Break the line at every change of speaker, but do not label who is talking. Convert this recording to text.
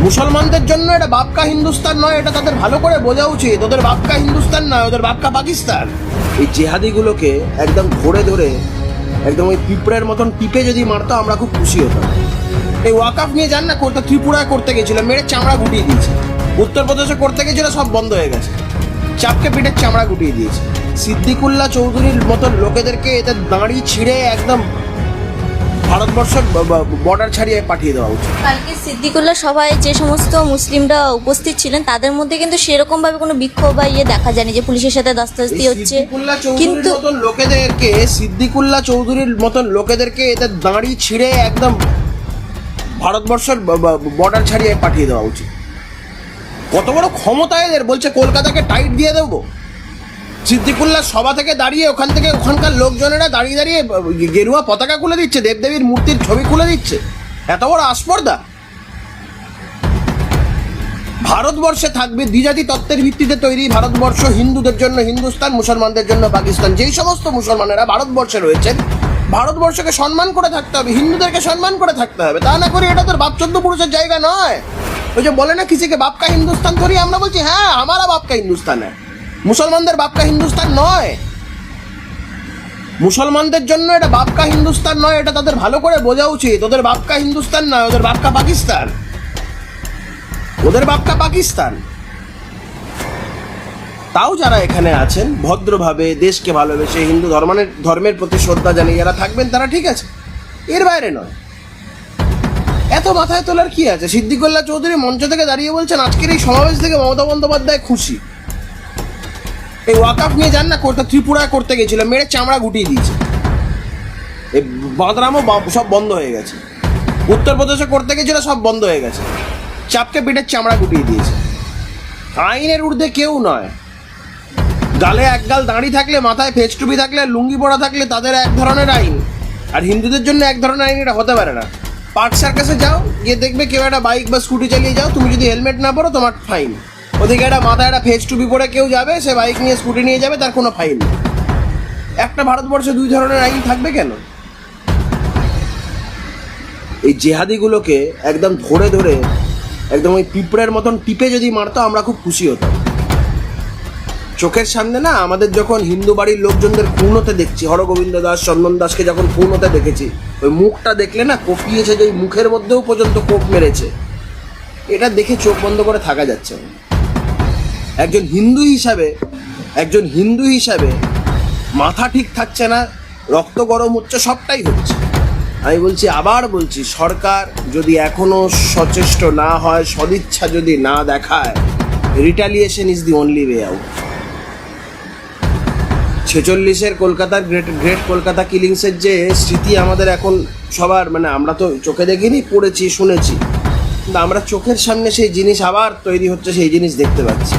মুসলমানদের জন্য এটা বাপকা হিন্দুস্তান নয়, এটা তাদের ভালো করে বোঝা উচিত। ওদের বাপকা হিন্দুস্তান নয়, ওদের বাপকা পাকিস্তান। এই জেহাদিগুলোকে একদম ধরে ধরে একদম ওই পিঁপড়ের মতন টিপে যদি মারতো আমরা খুব খুশি হতাম। এই ওয়াকাফ নিয়ে যান না করতে, ত্রিপুরায় করতে গেছিল, মেরে চামড়া গুটিয়ে দিয়েছে। উত্তরপ্রদেশে করতে গেছিল, সব বন্ধ হয়ে গেছে, চাপকে পিঠের চামড়া গুটিয়ে দিয়েছে। সিদ্দিকুল্লাহ চৌধুরীর মতন লোকেদেরকে এদের দাঁড়ি ছিঁড়ে একদম ভারতবর্ষের বর্ডার ছাড়িয়ে পাঠিয়ে দেওয়া উচিত।
কালকে সিদ্দিকুল্লাহ সভায় যে সমস্ত মুসলিমরা উপস্থিত ছিলেন তাদের মধ্যে কিন্তু সেরকম ভাবে কোনো বিক্ষোভ বা দেখা যায়নি যে পুলিশের সাথে দাস্তাস্তি হচ্ছে, কিন্তু
সিদ্দিকুল্লাহ চৌধুরীর মতন লোকেদেরকে এদের দাঁড়ি ছিঁড়ে একদম ভারতবর্ষের বর্ডার ছাড়িয়ে পাঠিয়ে দেওয়া উচিত। কত বড় ক্ষমতা এদের, বলছে কলকাতাকে টাইট দিয়ে দেবো। সিদ্দিকুল্লাহ সভা থেকে দাঁড়িয়ে ওখান থেকে ওখানকার লোকজনেরা দাঁড়িয়ে দাঁড়িয়ে গেরুয়া পতাকা খুলে দিচ্ছে, দেবদেবীর মূর্তির ছবি খুলে দিচ্ছে। এত বড় আস্পর্ধা। ভারতবর্ষে থাকবে দ্বিজাতি তত্ত্বের ভিত্তিতে তৈরি ভারতবর্ষ, হিন্দুদের জন্য হিন্দুস্তান, মুসলমানদের জন্য পাকিস্তান। যেই সমস্ত মুসলমানেরা ভারতবর্ষে রয়েছেন, ভারতবর্ষকে সম্মান করে থাকতে হবে, হিন্দুদেরকে সম্মান করে থাকতে হবে। তা না করে এটা তোর বাপ চোদ্দ পুরুষের জায়গা নয়। ওই যে বলে না কিসিকে বাপকা হিন্দুস্তান ধরি, আমরা বলছি হ্যাঁ আমারা বাপকা হিন্দুস্তান, মুসলমানদের বাপকা হিন্দুস্তান নয়। মুসলমানদের জন্য এটা বাপকা হিন্দুস্তান নয়, এটা তাদের ভালো করে বোঝা উচিত। ওদের বাপকা হিন্দুস্তান নয়, ওদের বাপকা পাকিস্তান, ওদের বাপকা পাকিস্তান। তাও যারা এখানে আছেন ভদ্রভাবে দেশকে ভালোবেসে হিন্দু ধর্মের প্রতি শ্রদ্ধা জানিয়ে যারা থাকবেন তারা ঠিক আছে, এর বাইরে নয়। এত মাথায় তোলার কি আছে? সিদ্দিকুল্লাহ চৌধুরী মঞ্চ থেকে দাঁড়িয়ে বলছেন আজকের এই সমাবেশ থেকে মমতা বন্দ্যোপাধ্যায় খুশি। এই ওয়াকাফ নিয়ে যান না করতে, ত্রিপুরায় করতে গেছিল, মেরে চামড়া গুটিয়ে দিয়েছে। এই বাঁদরামও সব বন্ধ হয়ে গেছে। উত্তরপ্রদেশে করতে গেছিল, সব বন্ধ হয়ে গেছে, চাপকে পিঠের চামড়া গুটিয়ে দিয়েছে। আইনের ঊর্ধ্বে কেউ নয়। গালে এক গাল দাঁড়ি থাকলে, মাথায় ফেস টুপি থাকলে, লুঙ্গি পরা থাকলে তাদের এক ধরনের আইন, আর হিন্দুদের জন্য এক ধরনের আইন। এটা হতে পারে না। পার্ক সার্কাসে যাও, গিয়ে দেখবে কেউ একটা বাইক বা স্কুটি চালিয়ে যাও, তুমি যদি হেলমেট না পরো তোমার ফাইন। ওদিকে একটা মাথায় একটা ফেস টুপি পরে কেউ যাবে, সে বাইক নিয়ে স্কুটি নিয়ে যাবে, তার কোনো ফাইন নেই। একটা ভারতবর্ষে দুই ধরনের আইন থাকবে কেন? এই জেহাদিগুলোকে একদম ধরে ধরে একদম ওই পিঁপড়ের মতন টিপে যদি মারতো আমরা খুব খুশি হতাম। চোখের সামনে না আমাদের যখন হিন্দু বাড়ির লোকজনদের খুন হতে দেখছি, হরগোবিন্দ দাস, চন্দন দাসকে যখন খুন হতে দেখেছি, ওই মুখটা দেখলে না কপিয়েছে, যে ওই মুখের মধ্যেও পর্যন্ত কোপ মেরেছে। এটা দেখে চোখ বন্ধ করে থাকা যাচ্ছে না। একজন হিন্দু হিসাবে মাথা ঠিক থাকছে না, রক্ত গরম হচ্ছে, সবটাই হচ্ছে। আমি আবার বলছি, সরকার যদি এখনো সচেষ্ট না হয়, সদিচ্ছা যদি না দেখায়, retaliation is the only way out. 46-এর কলকাতার গ্রেট কলকাতা কিলিংসের যে স্মৃতি আমাদের এখন সবার, মানে আমরা তো চোখে দেখিনি, পড়েছি, শুনেছি, কিন্তু আমরা চোখের সামনে সেই জিনিস আবার তৈরি হচ্ছে, সেই জিনিস দেখতে পাচ্ছি।